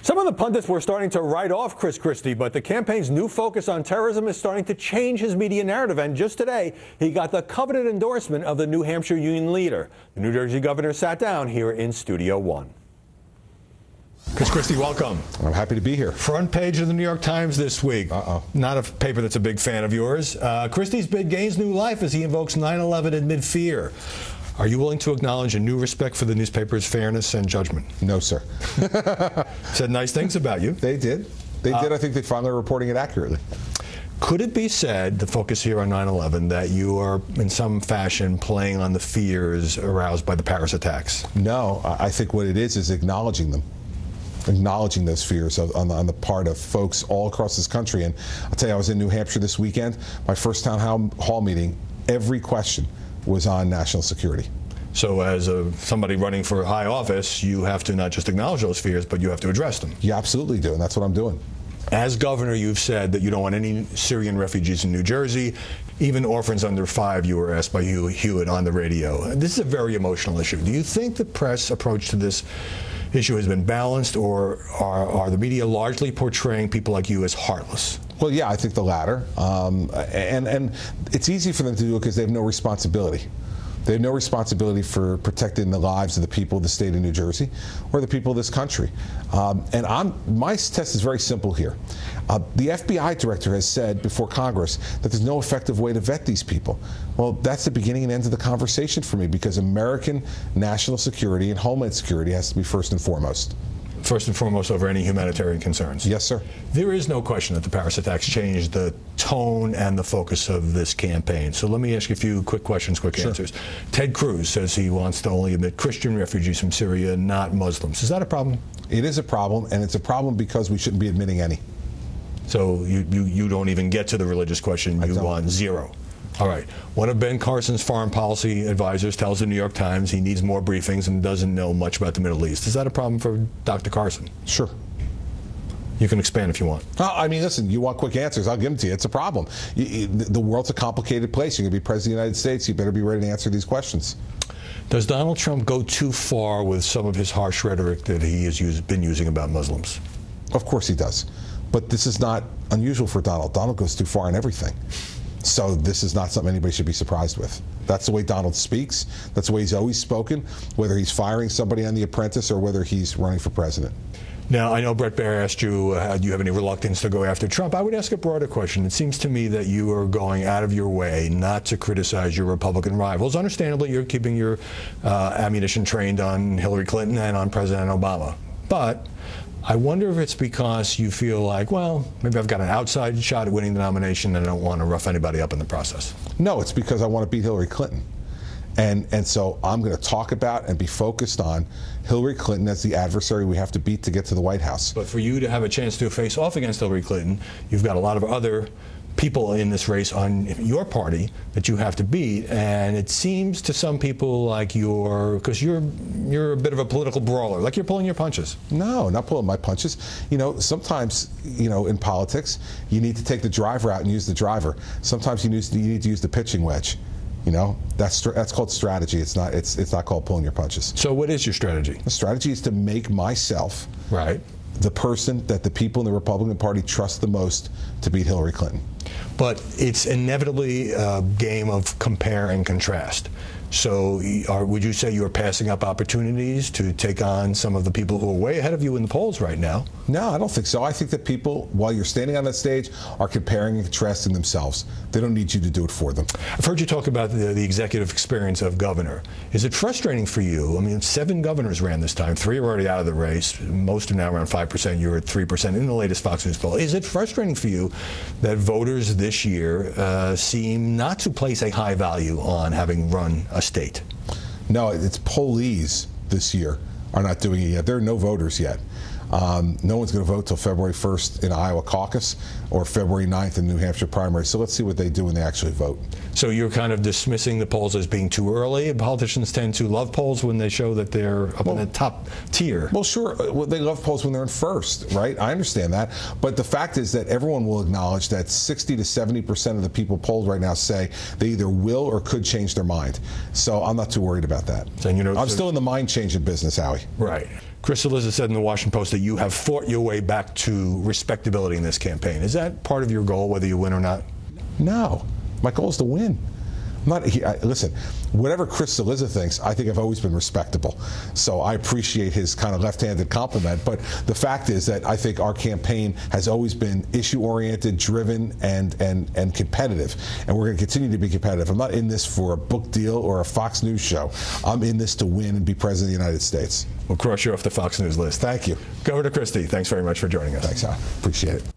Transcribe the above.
Some of the pundits were starting to write off Christie, but the campaign's new focus on terrorism is starting to change his media narrative. And just today, he got the coveted endorsement of the New Hampshire Union leader. The New Jersey governor sat down here in Studio One. Christie, welcome. I'm happy to be here. Front page of the New York Times this week. Not a paper that's a big fan of yours. Christie's bid gains new life as he invokes 9/11 amid fear. Are you willing to acknowledge a new respect for the newspaper's fairness and judgment? No, sir. Said nice things about you. They did. They did. I think they finally are reporting it accurately. Could it be said, the focus here on 9/11, that you are in some fashion playing on the fears aroused by the Paris attacks? No, I think what it is acknowledging them. Acknowledging those fears on the part of folks all across this country. And I'll tell you, I was in New Hampshire this weekend. My first town hall meeting, every question was on national security. So as somebody running for high office, you have to not just acknowledge those fears, but you have to address them. You absolutely do, and that's what I'm doing. As governor, you've said that you don't want any Syrian refugees in New Jersey, even orphans under 5, you were asked by Hugh Hewitt on the radio. This is a very emotional issue. Do you think the press approach to this issue has been balanced, or are the media largely portraying people like you as heartless? Well, yeah, I think the latter. And it's easy for them to do it because they have no responsibility. They have no responsibility for protecting the lives of the people of the state of New Jersey or the people of this country. My test is very simple here. The FBI director has said before Congress that there's no effective way to vet these people. Well, that's the beginning and end of the conversation for me, because American national security and homeland security has to be first and foremost. First and foremost over any humanitarian concerns. Yes, sir. There is no question that the Paris attacks changed the tone and the focus of this campaign. So let me ask you a few quick questions, quick answers. Ted Cruz says he wants to only admit Christian refugees from Syria, not Muslims. Is that a problem? It is a problem, and it's a problem because we shouldn't be admitting any. So you don't even get to the religious question. You want zero. All right. One of Ben Carson's foreign policy advisors tells the New York Times he needs more briefings and doesn't know much about the Middle East. Is that a problem for Dr. Carson? Sure. You can expand if you want. I mean, listen, you want quick answers, I'll give them to you. It's a problem. The world's a complicated place. You're going to be president of the United States. You better be ready to answer these questions. Does Donald Trump go too far with some of his harsh rhetoric that he has been using about Muslims? Of course he does. But this is not unusual for Donald. Donald goes too far in everything. So this is not something anybody should be surprised with. That's the way Donald speaks. That's the way he's always spoken, whether he's firing somebody on The Apprentice or whether he's running for president. Now, I know Brett Baer asked you, do you have any reluctance to go after Trump? I would ask a broader question. It seems to me that you are going out of your way not to criticize your Republican rivals. Understandably, you're keeping your ammunition trained on Hillary Clinton and on President Obama. But I wonder if it's because you feel like, well, maybe I've got an outside shot at winning the nomination and I don't want to rough anybody up in the process. No, it's because I want to beat Hillary Clinton. And so I'm going to talk about and be focused on Hillary Clinton as the adversary we have to beat to get to the White House. But for you to have a chance to face off against Hillary Clinton, you've got a lot of other people in this race on your party that you have to beat, and it seems to some people like because you're a bit of a political brawler, like you're pulling your punches. No, not pulling my punches. You know, sometimes, in politics, you need to take the driver out and use the driver. Sometimes you need to use the pitching wedge. That's called strategy. It's not called pulling your punches. So what is your strategy? The strategy is to make myself right the person that the people in the Republican Party trust the most to beat Hillary Clinton. But it's inevitably a game of compare and contrast. So would you say you're passing up opportunities to take on some of the people who are way ahead of you in the polls right now? No, I don't think so. I think that people, while you're standing on that stage, are comparing and contrasting themselves. They don't need you to do it for them. I've heard you talk about the executive experience of governor. Is it frustrating for you? I mean, 7 governors ran this time. 3 are already out of the race. Most are now around 5%. You're at 3% in the latest Fox News poll. Is it frustrating for you that voters this year seem not to place a high value on having run a state? No, it's pollees this year are not doing it yet. There are no voters yet. No one's going to vote till February 1st in Iowa caucus or February 9th in New Hampshire primary. So let's see what they do when they actually vote. So you're kind of dismissing the polls as being too early. Politicians tend to love polls when they show that they're up in the top tier. Well, sure. Well, they love polls when they're in first, right? I understand that. But the fact is that everyone will acknowledge that 60 to 70% of the people polled right now say they either will or could change their mind. So I'm not too worried about that. So, I'm still in the mind-changing business, Howie. Right. Chris Cillizza said in the Washington Post that you have fought your way back to respectability in this campaign. Is that part of your goal, whether you win or not? No. My goal is to win. Listen, whatever Chris Cillizza thinks, I think I've always been respectable. So I appreciate his kind of left-handed compliment. But the fact is that I think our campaign has always been issue-oriented, driven, and competitive. And we're going to continue to be competitive. I'm not in this for a book deal or a Fox News show. I'm in this to win and be president of the United States. We'll cross you off the Fox News list. Thank you. Governor Christie, thanks very much for joining us. Thanks, Al. Appreciate it.